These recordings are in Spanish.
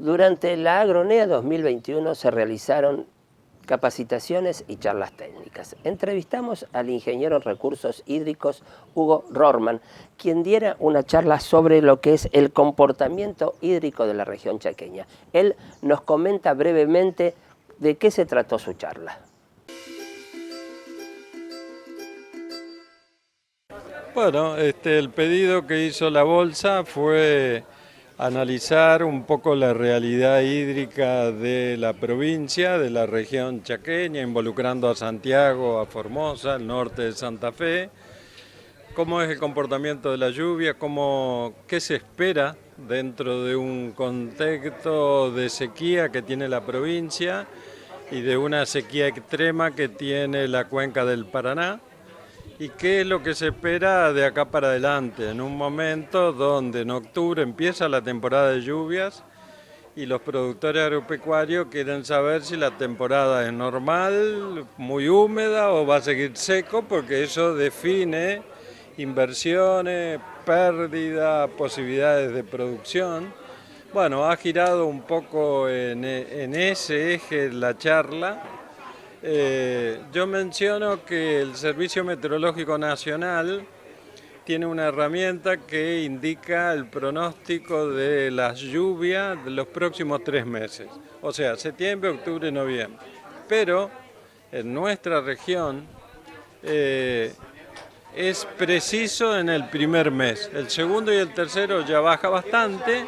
Durante la Agronea 2021 se realizaron capacitaciones y charlas técnicas. Entrevistamos al ingeniero en recursos hídricos Hugo Rorman, quien diera una charla sobre lo que es el comportamiento hídrico de la región chaqueña. Él nos comenta brevemente de qué se trató su charla. Bueno, el pedido que hizo la Bolsa fue analizar un poco la realidad hídrica de la provincia, de la región chaqueña, involucrando a Santiago, a Formosa, el norte de Santa Fe, cómo es el comportamiento de la lluvia, qué se espera dentro de un contexto de sequía que tiene la provincia y de una sequía extrema que tiene la cuenca del Paraná. ¿Y qué es lo que se espera de acá para adelante? En un momento donde en octubre empieza la temporada de lluvias y los productores agropecuarios quieren saber si la temporada es normal, muy húmeda o va a seguir seco, porque eso define inversiones, pérdidas, posibilidades de producción. Bueno, ha girado un poco en ese eje la charla. Yo menciono que el Servicio Meteorológico Nacional tiene una herramienta que indica el pronóstico de las lluvias de los próximos 3 meses, o sea, septiembre, octubre, noviembre. Pero en nuestra región es preciso en el primer mes, el segundo y el tercero ya baja bastante.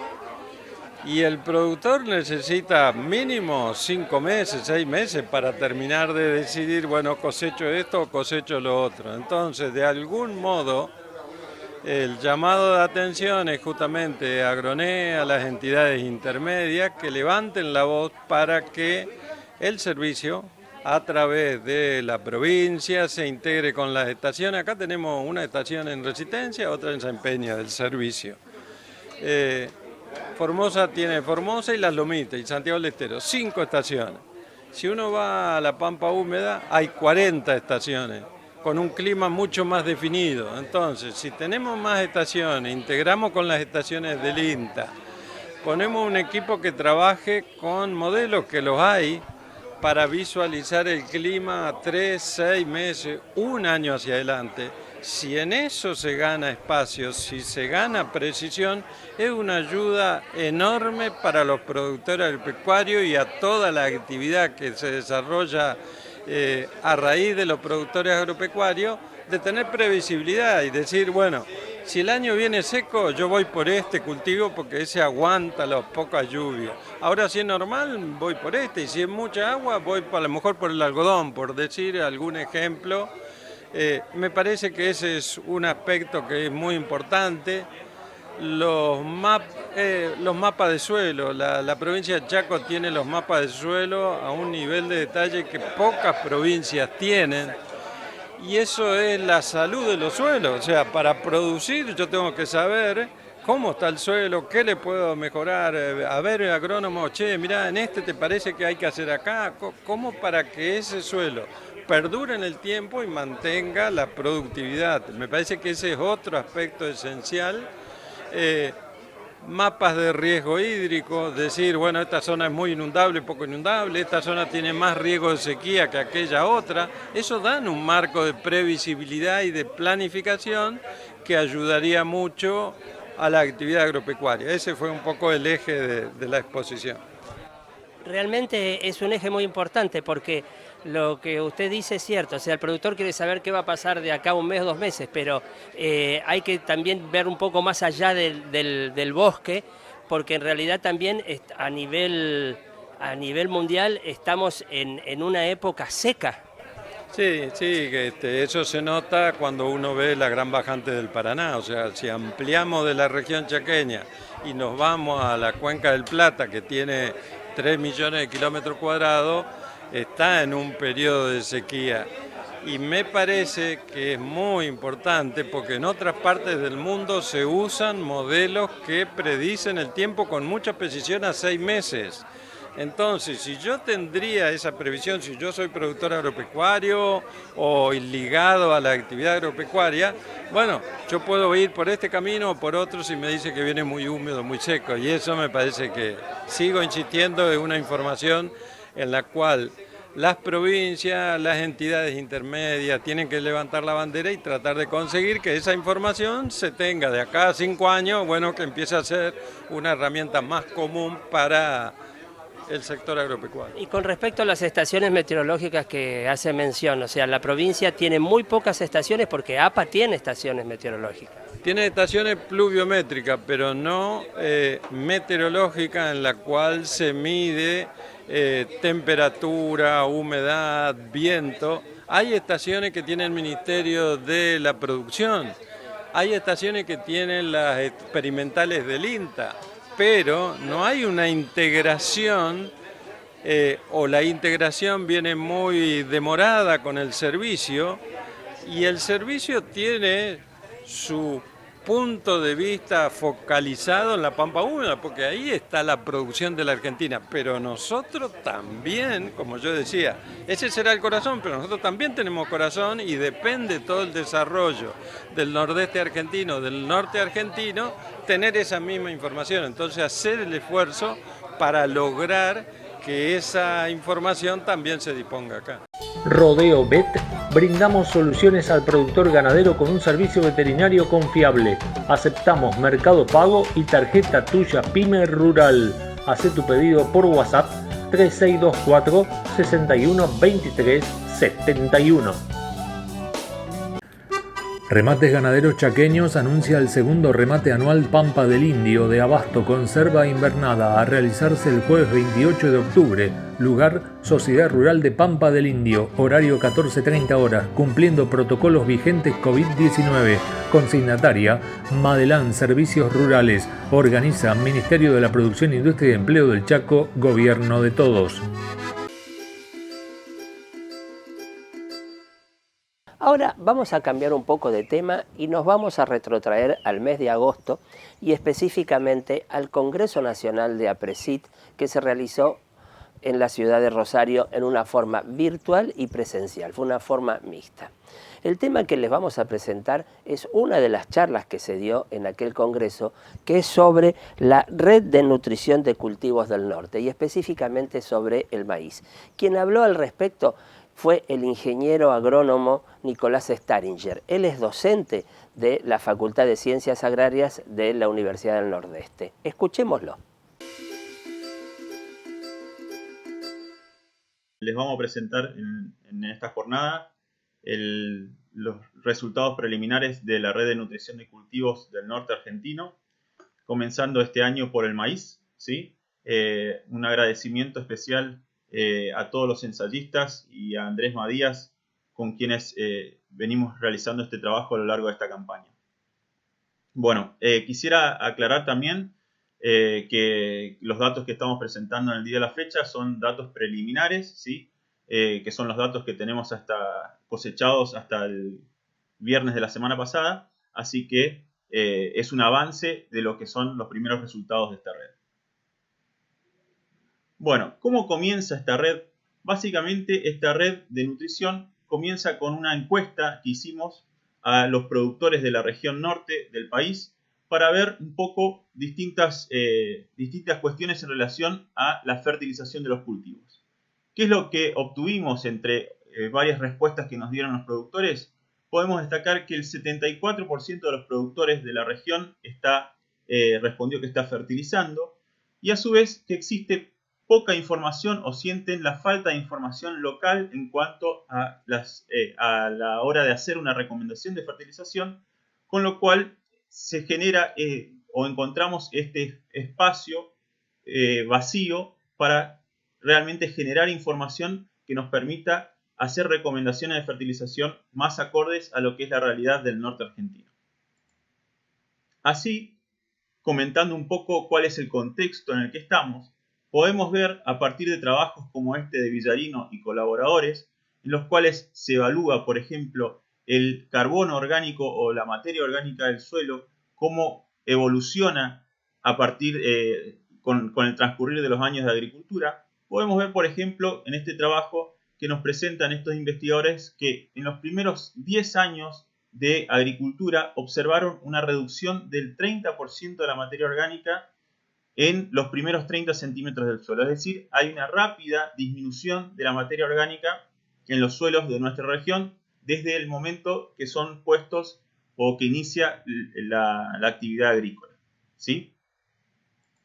Y el productor necesita mínimo 5 meses, 6 meses para terminar de decidir, bueno, cosecho esto o cosecho lo otro. Entonces, de algún modo, el llamado de atención es justamente a Agronea, a las entidades intermedias, que levanten la voz para que el servicio, a través de la provincia, se integre con las estaciones. Acá tenemos una estación en Resistencia, otra en San Peña del servicio. Formosa tiene Formosa y Las Lomitas y Santiago del Estero, 5 estaciones. Si uno va a la Pampa Húmeda, hay 40 estaciones, con un clima mucho más definido. Entonces, si tenemos más estaciones, integramos con las estaciones del INTA, ponemos un equipo que trabaje con modelos, que los hay, para visualizar el clima a 3, 6 meses, un año hacia adelante. Si en eso se gana espacio, si se gana precisión, es una ayuda enorme para los productores agropecuarios y a toda la actividad que se desarrolla a raíz de los productores agropecuarios, de tener previsibilidad y decir, bueno, si el año viene seco, yo voy por este cultivo porque ese aguanta las pocas lluvias. Ahora, si es normal, voy por este, y si es mucha agua, voy a lo mejor por el algodón, por decir algún ejemplo. Me parece que ese es un aspecto que es muy importante. Los mapas de suelo, la provincia de Chaco tiene los mapas de suelo a un nivel de detalle que pocas provincias tienen, y eso es la salud de los suelos. O sea, para producir yo tengo que saber cómo está el suelo, qué le puedo mejorar, a ver, agrónomo, che, mirá, en te parece que hay que hacer acá, cómo para que ese suelo perdure en el tiempo y mantenga la productividad. Me parece que ese es otro aspecto esencial. Mapas de riesgo hídrico, decir, bueno, esta zona es muy inundable, poco inundable, esta zona tiene más riesgo de sequía que aquella otra. Eso dan un marco de previsibilidad y de planificación que ayudaría mucho a la actividad agropecuaria. Ese fue un poco el eje de la exposición. Realmente es un eje muy importante porque lo que usted dice es cierto, o sea, el productor quiere saber qué va a pasar de acá a 1 mes o 2 meses, pero hay que también ver un poco más allá del bosque, porque en realidad también a nivel mundial estamos en una época seca. Sí, eso se nota cuando uno ve la gran bajante del Paraná. O sea, si ampliamos de la región chaqueña y nos vamos a la cuenca del Plata, que tiene 3 millones de kilómetros cuadrados, está en un periodo de sequía. Y me parece que es muy importante porque en otras partes del mundo se usan modelos que predicen el tiempo con mucha precisión a 6 meses. Entonces, si yo tendría esa previsión, si yo soy productor agropecuario o ligado a la actividad agropecuaria, bueno, yo puedo ir por este camino o por otro si me dice que viene muy húmedo, muy seco. Y eso me parece que sigo insistiendo en una información en la cual las provincias, las entidades intermedias tienen que levantar la bandera y tratar de conseguir que esa información se tenga de acá a 5 años, bueno, que empiece a ser una herramienta más común para el sector agropecuario. Y con respecto a las estaciones meteorológicas que hace mención, o sea, la provincia tiene muy pocas estaciones porque APA tiene estaciones meteorológicas. Tiene estaciones pluviométricas, pero no meteorológicas, en la cual se mide temperatura, humedad, viento. Hay estaciones que tiene el Ministerio de la Producción, hay estaciones que tienen las experimentales del INTA, pero no hay una integración o la integración viene muy demorada con el servicio y el servicio tiene su punto de vista focalizado en la pampa húmeda, porque ahí está la producción de la Argentina, pero nosotros también, como yo decía, ese será el corazón, pero nosotros también tenemos corazón y depende todo el desarrollo del nordeste argentino, del norte argentino, tener esa misma información, entonces hacer el esfuerzo para lograr que esa información también se disponga acá. Rodeo Vet, brindamos soluciones al productor ganadero con un servicio veterinario confiable. Aceptamos Mercado Pago y tarjeta tuya Pyme Rural. Haz tu pedido por WhatsApp 3624 61 23 71. Remates Ganaderos Chaqueños anuncia el segundo remate anual Pampa del Indio de Abasto Conserva Invernada a realizarse el jueves 28 de octubre. Lugar, Sociedad Rural de Pampa del Indio, horario 14:30 horas, cumpliendo protocolos vigentes COVID-19. Consignataria, Madelán Servicios Rurales. Organiza Ministerio de la Producción, Industria y Empleo del Chaco, Gobierno de Todos. Ahora vamos a cambiar un poco de tema y nos vamos a retrotraer al mes de agosto y específicamente al Congreso Nacional de APRESIT que se realizó en la ciudad de Rosario en una forma virtual y presencial, fue una forma mixta. El tema que les vamos a presentar es una de las charlas que se dio en aquel congreso, que es sobre la red de nutrición de cultivos del norte y específicamente sobre el maíz. Quien habló al respecto fue el ingeniero agrónomo Nicolás Staringer. Él es docente de la Facultad de Ciencias Agrarias de la Universidad del Nordeste. Escuchémoslo. Les vamos a presentar en esta jornada los resultados preliminares de la red de nutrición de cultivos del norte argentino, comenzando este año por el maíz, ¿sí? Un agradecimiento especial a todos los ensayistas y a Andrés Madías, con quienes venimos realizando este trabajo a lo largo de esta campaña. Bueno, quisiera aclarar también que los datos que estamos presentando en el día de la fecha son datos preliminares, ¿sí? Que son los datos que tenemos cosechados hasta el viernes de la semana pasada, así que es un avance de lo que son los primeros resultados de esta red. Bueno, ¿cómo comienza esta red? Básicamente esta red de nutrición comienza con una encuesta que hicimos a los productores de la región norte del país para ver un poco distintas cuestiones en relación a la fertilización de los cultivos. ¿Qué es lo que obtuvimos entre varias respuestas que nos dieron los productores? Podemos destacar que el 74% de los productores de la región respondió que está fertilizando y a su vez que existe poca información o sienten la falta de información local en cuanto a la hora de hacer una recomendación de fertilización, con lo cual se genera o encontramos este espacio vacío para realmente generar información que nos permita hacer recomendaciones de fertilización más acordes a lo que es la realidad del norte argentino. Así, comentando un poco cuál es el contexto en el que estamos, podemos ver a partir de trabajos como este de Villarino y colaboradores, en los cuales se evalúa, por ejemplo, el carbono orgánico o la materia orgánica del suelo, cómo evoluciona a partir con el transcurrir de los años de agricultura, podemos ver, por ejemplo, en este trabajo que nos presentan estos investigadores que en los primeros 10 años de agricultura observaron una reducción del 30% de la materia orgánica en los primeros 30 centímetros del suelo. Es decir, hay una rápida disminución de la materia orgánica en los suelos de nuestra región desde el momento que son puestos o que inicia la actividad agrícola, ¿sí?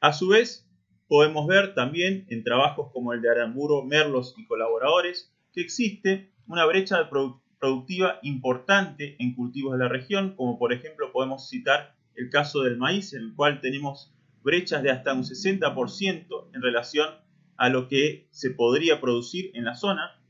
A su vez, podemos ver también en trabajos como el de Aramburu, Merlos y colaboradores que existe una brecha productiva importante en cultivos de la región, como por ejemplo podemos citar el caso del maíz, en el cual tenemos brechas de hasta un 60% en relación a lo que se podría producir en la zona,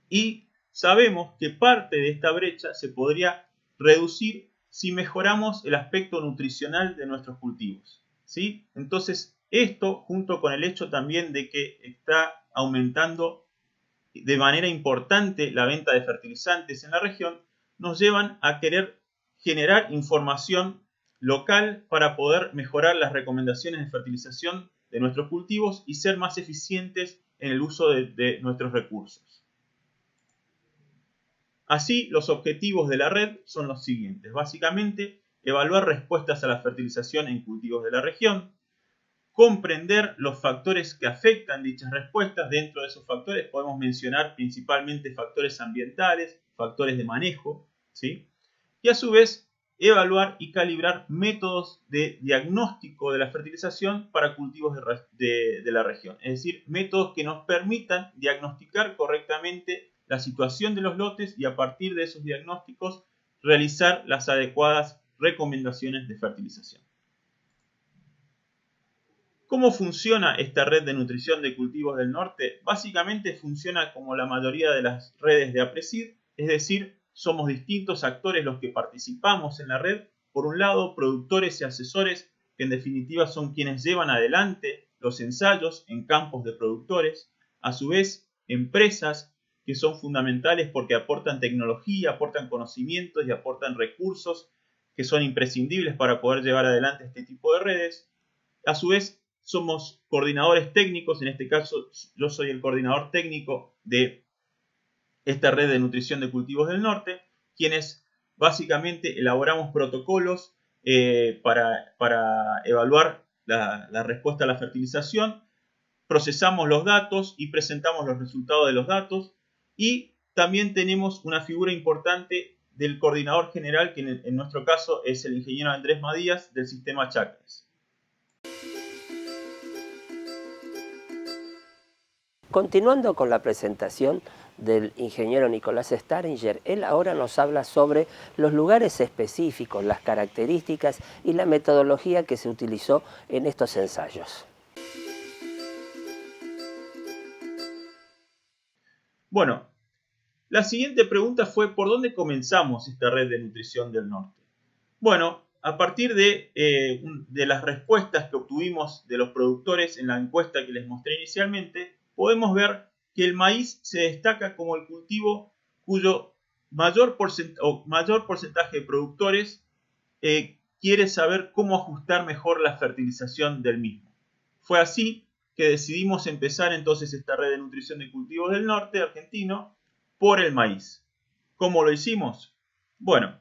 y sabemos que parte de esta brecha se podría reducir si mejoramos el aspecto nutricional de nuestros cultivos, ¿sí? Entonces, esto, junto con el hecho también de que está aumentando de manera importante la venta de fertilizantes en la región, nos llevan a querer generar información local para poder mejorar las recomendaciones de fertilización de nuestros cultivos y ser más eficientes en el uso de nuestros recursos. Así, los objetivos de la red son los siguientes. Básicamente, evaluar respuestas a la fertilización en cultivos de la región, comprender los factores que afectan dichas respuestas. Dentro de esos factores podemos mencionar principalmente factores ambientales, factores de manejo, ¿sí? Y a su vez, evaluar y calibrar métodos de diagnóstico de la fertilización para cultivos de la región. Es decir, métodos que nos permitan diagnosticar correctamente la situación de los lotes y a partir de esos diagnósticos realizar las adecuadas recomendaciones de fertilización. ¿Cómo funciona esta red de nutrición de cultivos del norte? Básicamente funciona como la mayoría de las redes de APRESID, es decir, somos distintos actores los que participamos en la red. Por un lado, productores y asesores, que en definitiva son quienes llevan adelante los ensayos en campos de productores. A su vez, empresas que son fundamentales porque aportan tecnología, aportan conocimientos y aportan recursos que son imprescindibles para poder llevar adelante este tipo de redes. A su vez, somos coordinadores técnicos, en este caso yo soy el coordinador técnico de esta red de nutrición de cultivos del norte, quienes básicamente elaboramos protocolos para evaluar la respuesta a la fertilización, procesamos los datos y presentamos los resultados de los datos, y también tenemos una figura importante del coordinador general, que en nuestro caso es el ingeniero Andrés Madías del sistema Chacras. Continuando con la presentación del ingeniero Nicolás Staringer, él ahora nos habla sobre los lugares específicos, las características y la metodología que se utilizó en estos ensayos. Bueno, la siguiente pregunta fue: ¿por dónde comenzamos esta red de nutrición del norte? Bueno, a partir de las respuestas que obtuvimos de los productores en la encuesta que les mostré inicialmente, podemos ver que el maíz se destaca como el cultivo cuyo mayor porcentaje de productores quiere saber cómo ajustar mejor la fertilización del mismo. Fue así que decidimos empezar entonces esta red de nutrición de cultivos del norte argentino por el maíz. ¿Cómo lo hicimos? Bueno,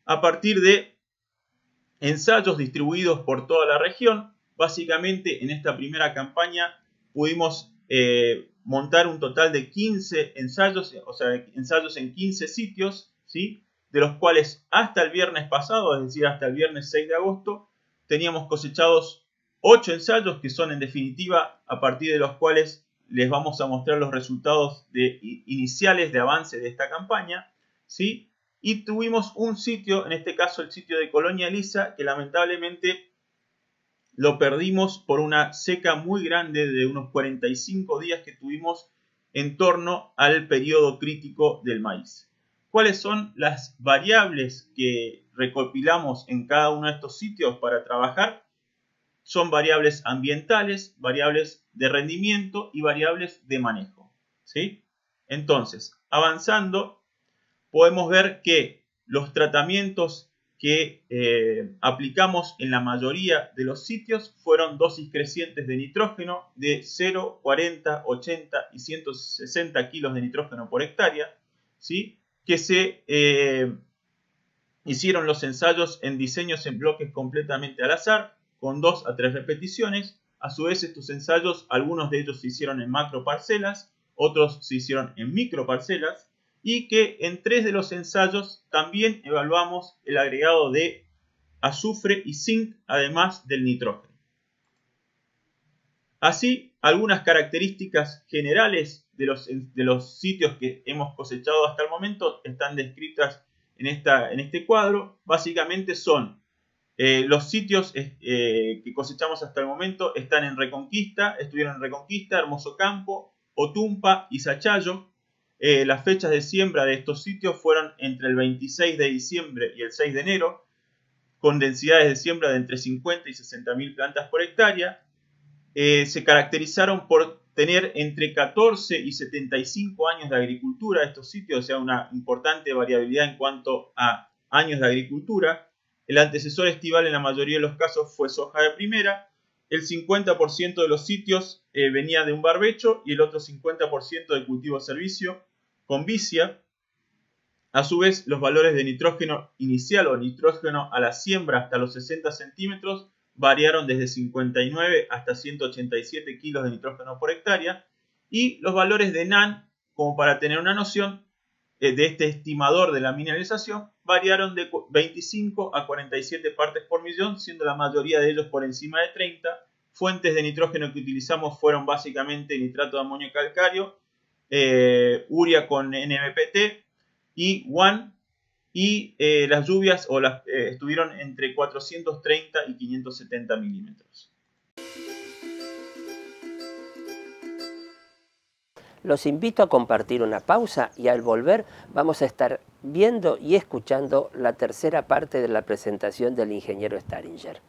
a partir de ensayos distribuidos por toda la región, básicamente en esta primera campaña pudimos montar un total de 15 ensayos, o sea, ensayos en 15 sitios, ¿sí? De los cuales hasta el viernes pasado, es decir, hasta el viernes 6 de agosto, teníamos cosechados 8 ensayos, que son en definitiva a partir de los cuales les vamos a mostrar los resultados iniciales de avance de esta campaña, ¿sí? Y tuvimos un sitio, en este caso el sitio de Colonia Elisa, que lamentablemente lo perdimos por una seca muy grande de unos 45 días que tuvimos en torno al periodo crítico del maíz. ¿Cuáles son las variables que recopilamos en cada uno de estos sitios para trabajar? Son variables ambientales, variables de rendimiento y variables de manejo, ¿sí? Entonces, avanzando, podemos ver que los tratamientos que aplicamos en la mayoría de los sitios fueron dosis crecientes de nitrógeno de 0, 40, 80 y 160 kilos de nitrógeno por hectárea, ¿sí? Que se hicieron los ensayos en diseños en bloques completamente al azar, con 2 a 3 repeticiones. A su vez, estos ensayos, algunos de ellos se hicieron en macroparcelas, otros se hicieron en microparcelas, y que en 3 de los ensayos también evaluamos el agregado de azufre y zinc, además del nitrógeno. Así, algunas características generales de los sitios que hemos cosechado hasta el momento están descritas en este cuadro. Básicamente son los sitios que cosechamos hasta el momento están en Reconquista, estuvieron en Reconquista, Hermoso Campo, Otumpa y Sachayo. Las fechas de siembra de estos sitios fueron entre el 26 de diciembre y el 6 de enero, con densidades de siembra de entre 50 y 60 mil plantas por hectárea. Se caracterizaron por tener entre 14 y 75 años de agricultura estos sitios, o sea, una importante variabilidad en cuanto a años de agricultura. El antecesor estival en la mayoría de los casos fue soja de primera. El 50% de los sitios venía de un barbecho y el otro 50% de cultivo servicio con vicia. A su vez, los valores de nitrógeno inicial o nitrógeno a la siembra hasta los 60 centímetros variaron desde 59 hasta 187 kilos de nitrógeno por hectárea, y los valores de NaN, como para tener una noción de este estimador de la mineralización, variaron de 25 a 47 partes por millón, siendo la mayoría de ellos por encima de 30. Fuentes de nitrógeno que utilizamos fueron básicamente nitrato de amonio calcáreo, urea con NMPT y WAN, y las lluvias estuvieron entre 430 y 570 milímetros. Los invito a compartir una pausa y al volver vamos a estar viendo y escuchando la tercera parte de la presentación del ingeniero Staringer.